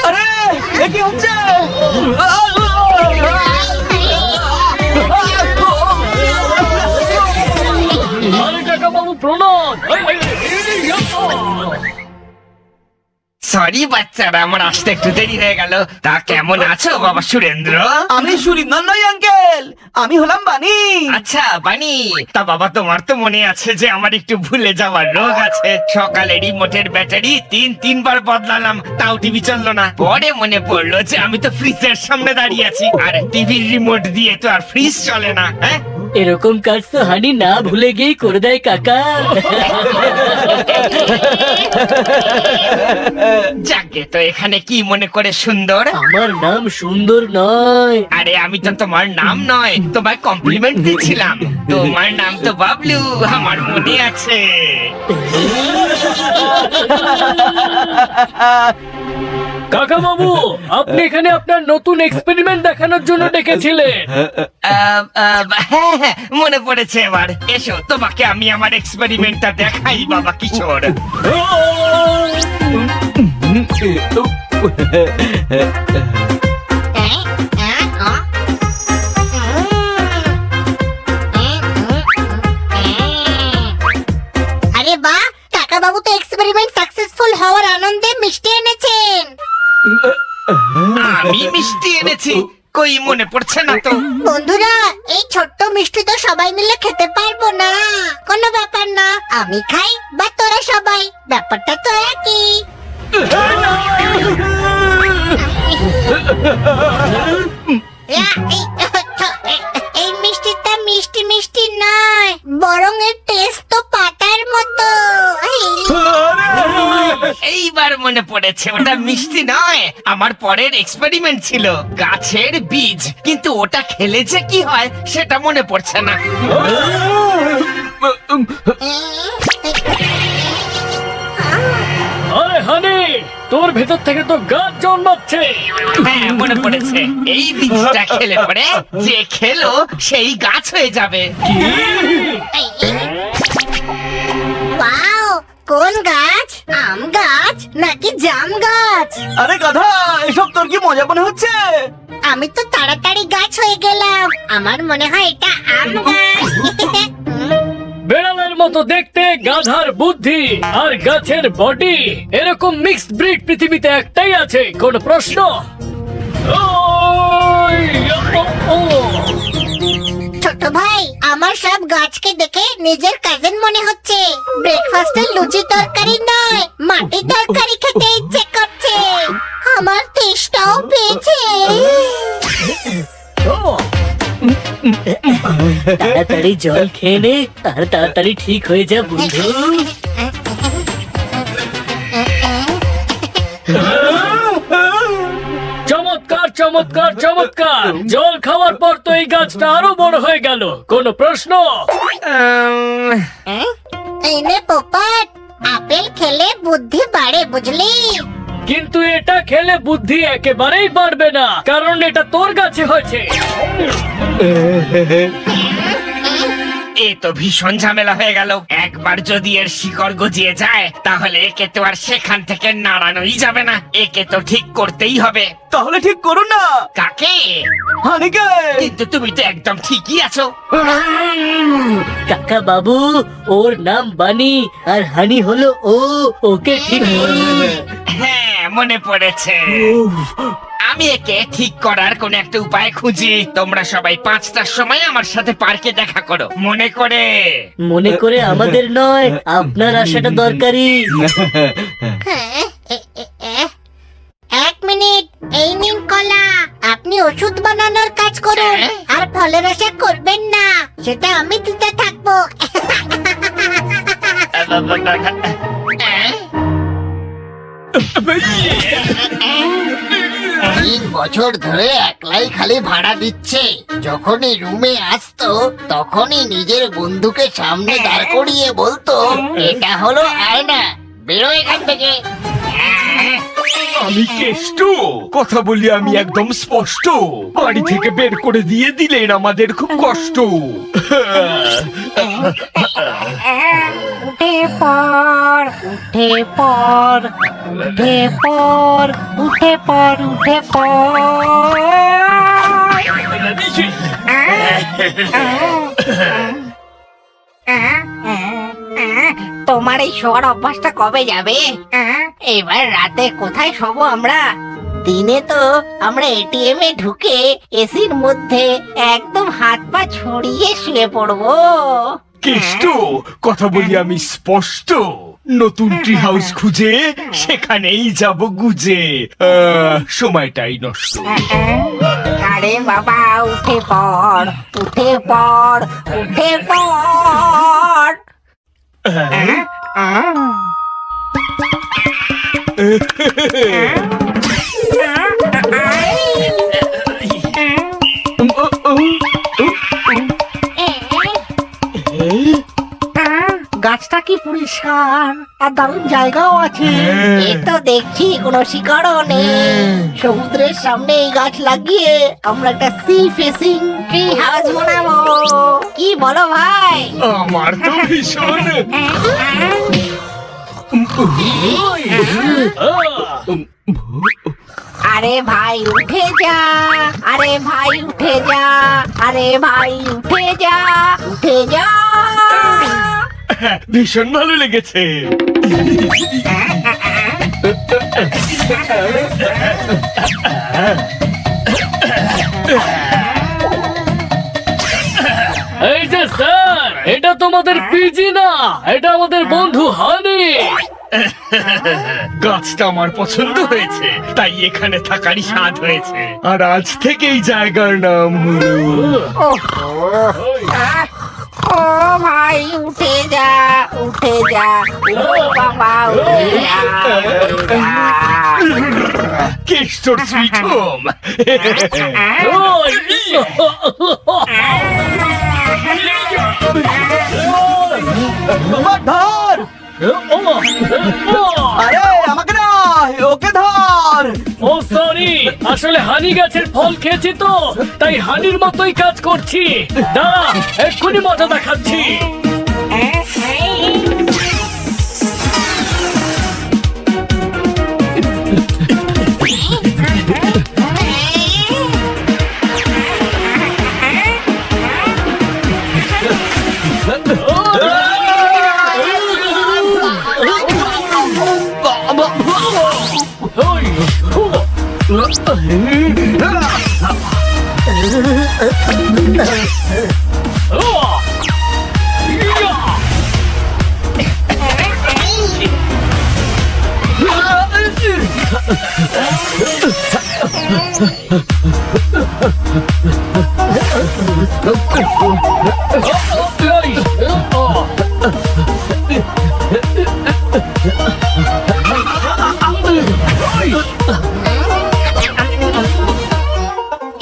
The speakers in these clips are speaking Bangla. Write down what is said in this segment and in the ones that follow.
আরে এ কি হচ্ছে? আরে কাকা বাবু প্রণাম। সরি বাচ্চারা, আমার আসতে একটু দেরি হয়ে গেল। তা কেমন আছো বাবা সুরেন্দ্র? আমি সুরিন্দর নই আঙ্কেল, আমি হলাম বানি। আচ্ছা বানি, তা বাবা তোমার তো মনে আছে যে আমার একটু ভুলে যাওয়ার রোগ আছে। সকালে রিমোটের ব্যাটারি তিনবার বদলালাম, তাও টিভি চললো না। পরে মনে পড়লো যে আমি তো ফ্রিজের সামনে দাঁড়িয়ে আছি, আর টিভির রিমোট দিয়ে তো আর ফ্রিজ চলে না। হ্যাঁ, এরকম কাজ তো হানি না ভুলে গিয়ে করে দেয় কাকা। যাকে তো এখানে কি মনে করে সুন্দর? আমার নাম সুন্দর নয়। আরে আমি তো তোমার নাম নয়, তোমায় কমপ্লিমেন্ট দিচ্ছিলাম। তোমার নাম তো বাবলু, আমার মনে আছে। কাকা বাবু, আপনি এখানে আপনার নতুন এক্সপেরিমেন্ট দেখানোর জন্য ডেকেছিলেন। হ্যাঁ, মনে পড়েছে এবার। এসো, তোমাকে আমি আমার এক্সপেরিমেন্টটা দেখাই বাবা কিশোর। আরে বাহ, কাকা বাবু তো এক্সপেরিমেন্ট সাকসেসফুল হওয়ার আনন্দে মিষ্টি এনেছেন। আমি মিষ্টি এনেছি? কই মনে পড়ছে না তো। বন্ধুরা, এই ছোট্ট মিষ্টি তো সবাই মিলে খেতে পারবো না। কোনো ব্যাপার না, আমি খাই বা তোরা সবাই, ব্যাপারটা তো একই। এই মিষ্টিটা মিষ্টি মিষ্টি নয়, বরং এর টেস্ট তো পাতার মতো। এইবার মনে পড়েছে, ওটা মিষ্টি নয়, আমার পরের এক্সপেরিমেন্ট ছিল গাছের বীজ। কিন্তু ওটা খেলে যে কি হয় সেটা মনে পড়ছে না। আরে হানি, তোর ভেতর থেকে তো গাছ জন্মাচ্ছে। হ্যাঁ, মনে পড়েছে, এই বীজটা খেলে পরে যে খেলো সেই গাছ হয়ে যাবে। ওয়াও, কোন গাছ? আম গাছ নাকি জাম গাছ? আরে গাধা, এসব তোর কি মজা মনে হচ্ছে? আমি তো তাড়াতাড়ি গাছ হয়ে গেলাম, আমার মনে হয় এটা আম গাছ। বেড়ালের মতো দেখতে, গাধার বুদ্ধি আর গাছের বডি, এরকম মিক্সড ব্রিড পৃথিবীতে একটাই আছে। কোন প্রশ্ন? ওই, ও, ও। ছোট ভাই, আমার সব গাছকে দেখে নিজের কাজিন মনে হচ্ছে। ব্রেকফাস্টে লুচি তরকারি নয়, মাটি তরকারি খেতে ইচ্ছে করছে। আমার তেষ্টাও পেয়েছে। তাড়াতাড়ি জল খেয়ে নে আর তাড়াতাড়ি ঠিক হয়ে যা বন্ধু। চমৎকার চমৎকার চমৎকার। জল খাওয়ার পর তো এই গাছটা আরো বড় হয়ে গেল। কোনো প্রশ্ন? এই নে পোপট, আপেল খেলে বুদ্ধি বাড়ে, বুঝলি? কিন্তু এটা খেলে বুদ্ধি একেবারেই বাড়বে না, কারণ এটা তোর কাছে হয়েছে। এ তো ভীষণ ঝামেলা হয়ে গেল। একবার যদি এর শিকড় গজিয়ে যায় তাহলে একে তো আর সেখান থেকে নাড়ানোই যাবে না। একে তো ঠিক করতেই হবে। তাহলে ঠিক করুন না। কাকে? হানিকে। কিন্তু তুমি তো একদম ঠিকই আছো। কাকা বাবু, ওর নাম বানি আর হানি হলো ও। ওকে ঠিক করুন। হ্যাঁ, মনে পড়েছে। আমি একে ঠিক করার কোন একটা উপায় খুঁজি। তোমরা সবাই 5টার সময় আমার সাথে পার্কে দেখা করো, মনে করে। মনে করে আমাদের নয়, আপনার আসাটা দরকারি। হ্যাঁ, এক মিনিট, এই নিন কলা। আপনি ওষুধ বানানোর কাজ করুন আর ফলের আশা করবেন না, সেটা আমি দিতে থাকবো। 3 বছর ধরে একলাই খালি ভাড়া দিচ্ছে। যখনই রুমে আসতো তখনই নিজের বন্ধুকে সামনে দাঁড় করিয়ে বলতো, এটা হলো আয়না, বেরো এখান থেকে। আমি কেষ্ট, কথা বলি আমি একদম স্পষ্ট। বাড়ি থেকে বের করে দিয়ে দিলেন আমাদের খুব কষ্ট। উঠে উঠে পড়, উঠে পড়, উঠে পড়, উঠে পড়, উঠে পড়। তোমার এই শোয়ার অভ্যাসটা কবে যাবে? এবার রাতে কোথায় শোবো আমরা? দিনে তো আমরা এটিএম এ ঢুকে এসির মধ্যে একদম হাত পা ছড়িয়ে শুয়ে পড়বো। কেষ্ট, কথা বলি আমি স্পষ্ট। নতুন ট্রি হাউস খুঁজে সেখানেই যাব গুজে। সময়টাই নষ্ট। আরে বাবা উঠে পড়, উঠে পড়, উঠে পড়। গাছটা কি পরিষ্কার আর দারুণ জায়গাও আছে। এ তো দেখছি কোনো শিকড়ও নেই। সমুদ্রের সামনে এই গাছ লাগিয়ে আমরা একটা সি ফেসিং ট্রি হাউস বানাবো। কি বলো ভাই? আমার তো ভীষণ আরে ভাই উঠে যা, আরে ভাই উঠে যা, আরে ভাই উঠে যা, উঠে যা। ভীষণ ভালো লেগেছে। এই যে স্যার, এটা তোমাদের পিজি না, এটা আমাদের বন্ধু হানি। গাছটা আমার পছন্দ হয়েছে, তাই এখানে থাকারই স্বাদ হয়েছে। আর আজ থেকে এই জায়গার নাম হলো ও ভাই উঠে যা, উঠে যা, ও বাবা উঠে যা, উঠে যা। কেষ্টর সুইট হোম। ওই! বাবা ধর, আরে আমাকে না, ওকে ধর। ও সরি, আসলে হানি গাছের ফল খেয়েছি তো, তাই হানির মতোই কাজ করছি। দাঁড়া, এক্ষুনি মজা দেখাচ্ছি।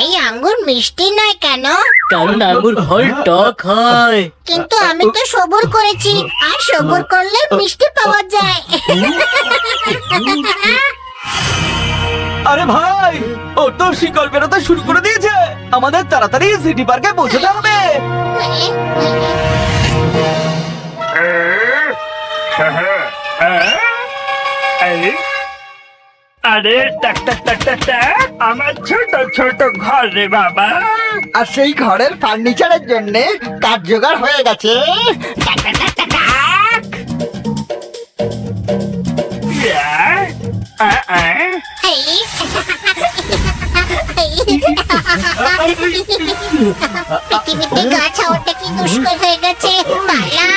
এই আঙ্গুর মিষ্টি নয় কেন? কারণ আঙ্গুর ফল টক হয়। কিন্তু আমি তো সবুর করেছি, আর সবুর করলে মিষ্টি পাওয়া যায়। আরে ভাই, ও তো শিকড় বেরোতে শুরু করে দিয়েছে। আমাদের তাড়াতাড়ি সিটি পার্কে পৌঁছতে হবে। আরে টাক টাক টাক টাক টাক, আমার ছোট ছোট ঘর রে বাবা। আর সেই ঘরের ফার্নিচারের জন্য কাঠ জোগাড় হয়ে গেছে। পৃথিবীতে গাছ হওয়াটা কি দুষ্কর হয়ে গেছে। পালা।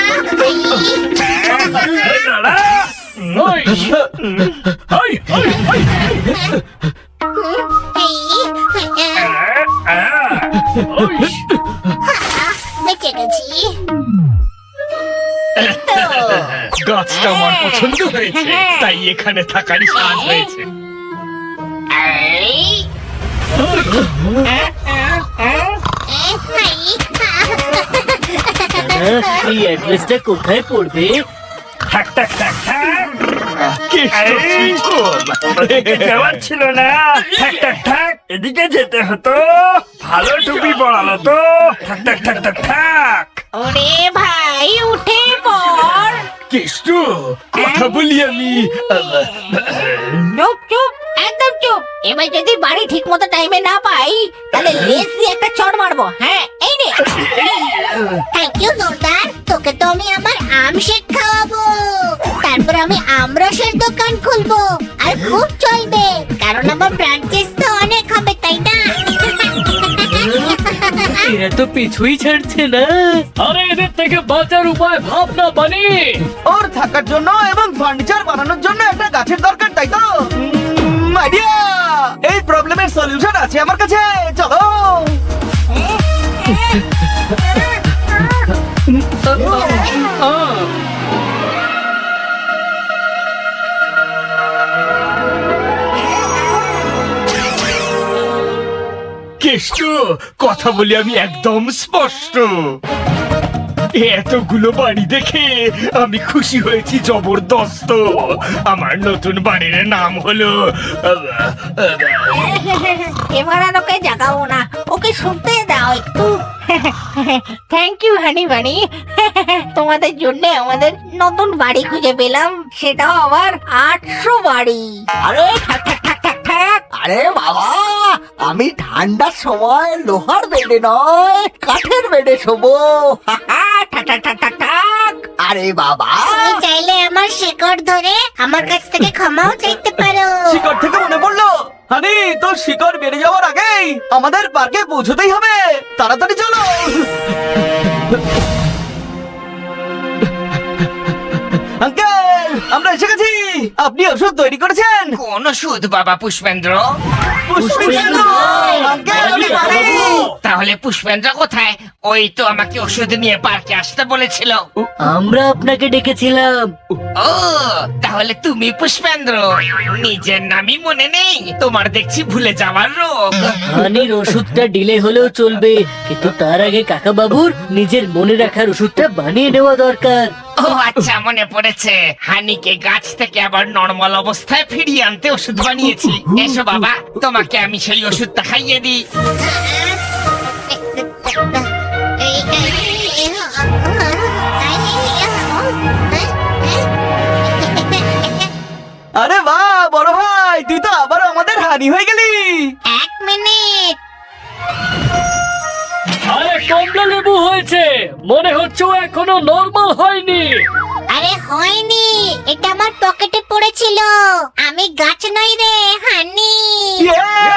ওই! ওই! ওই! ওই! ওই! বেঁচে গেছি। গাছটা আমার পছন্দ হয়েছে, তাই এখানে থাকারই স্বাদ হয়েছে। এই অ্যাড্রেসটা কোথায় পড়বে? টাক টাক টাক টাক, কেষ্টর সুইট হোম। ওদিকে যাওয়ার ছিল না। ঠাক ঠাক ঠাক, এদিকে যেতে হতো। ভালো টুপি পড়ালো তো। ঠাক ঠাক ঠাক ঠাক ঠাক। ওরে ভাই উঠে পড়। কেষ্ট কথা বলি আমি। চুপ চুপ, একদম চুপ। এবার যদি বাড়ি ঠিক মতো টাইমে না পাই তাহলে লেজ দিয়ে একটা চড় মারবো। হ্যাঁ, এই নে। থ্যাংক ইউ জোরদার, তোকে তো আমি আমার আম শেক খাওয়াবো। তারপর আমি আমরসের দোকান খুলবো, আর খুব চলবে, কারণ আমার ব্রাঞ্চেস তো অনেক হবে, তাই না? এরা তো পিছুই ছাড়ছে না। আরে এদের থেকে বাঁচার উপায় ভাবনা বানি। ওর থাকার জন্য এবং ফার্নিচার বানানোর জন্য একটা গাছের দরকার, তাই তো? আইডিয়া! এই প্রবলেমের সলিউশন আছে আমার কাছে, চলো। কেষ্ট কথা বলি আমি একদম স্পষ্ট। এতগুলো বাড়ি দেখে আমি খুশি হয়েছি জবরদস্ত। আমার নতুন বাড়ির নাম হলো এবার আর ওকে জাগাবো না, ওকে শুনতে দাও একটু। থ্যাংক ইউ হানি বানি, তোমাদের জন্য আমাদের নতুন বাড়ি খুঁজে পেলাম, সেটাও আবার 800 বাড়ি। আরে ঠাক ঠাক ঠাক ঠাক ঠাক। আরে বাবা, আমি ঠান্ডার সময় লোহার বেডে নয় কাঠের বেডে শোবো। ঠাক ঠাক ঠাক ঠাক ঠাক। আরে বাবা, তুমি চাইলে আমার শেকড় ধরে আমার কাছ থেকে ক্ষমাও চাইতে পারো। শিকড় থেকে মনে পড়লো, হানি তোর শিকড় বেড়ে যাওয়ার আগেই আমাদের পার্কে পৌঁছতেই হবে, তাড়াতাড়ি চলো। আঙ্কেল, আমরা এসে গেছি। আপনি ওষুধ তৈরি করেছেন? কোন ওষুধ বাবা পুষ্পেন্দ্র? পুষ্পেন্দ্র! আঙ্কেল, আমি পারি। তাহলে পুষ্পেন্দ্র কোথায়? ওই তো আমাকে ওষুধ নিয়ে পার্কে আসতে বলেছিল। আমরা আপনাকে ডেকেছিলাম। ও, তাহলে তুমি পুষ্পেন্দ্র। নিজের নামই মনে নেই তোমার, দেখছি ভুলে যাওয়ার রোগ। হানির ওষুধটা ডিলে হলেও চলবে, কিন্তু তার আগে কাকা বাবুর নিজের মনে রাখার ওষুধটা বানিয়ে নেওয়া দরকার। ও আচ্ছা, মনে পড়েছে। হানিকে গাছ থেকে আবার নরমাল অবস্থায় ফিরিয়ে আনতে ওষুধ বানিয়েছি। এসো বাবা, তোমাকে আমি সেই ওষুধটা খাইয়ে দিই। আরে বাহ বড় ভাই, তুই তো আবারও আমাদের হানি হয়ে গেলি। 1 মিনিট। আরে কমলা লেবু হয়েছে, মনে হচ্ছে ও এখনো নরমাল হয়নি। আরে হয়নি, এটা আমার পকেটে পড়েছিল। আমি গাছ নই রে, হানি। ইয়ে!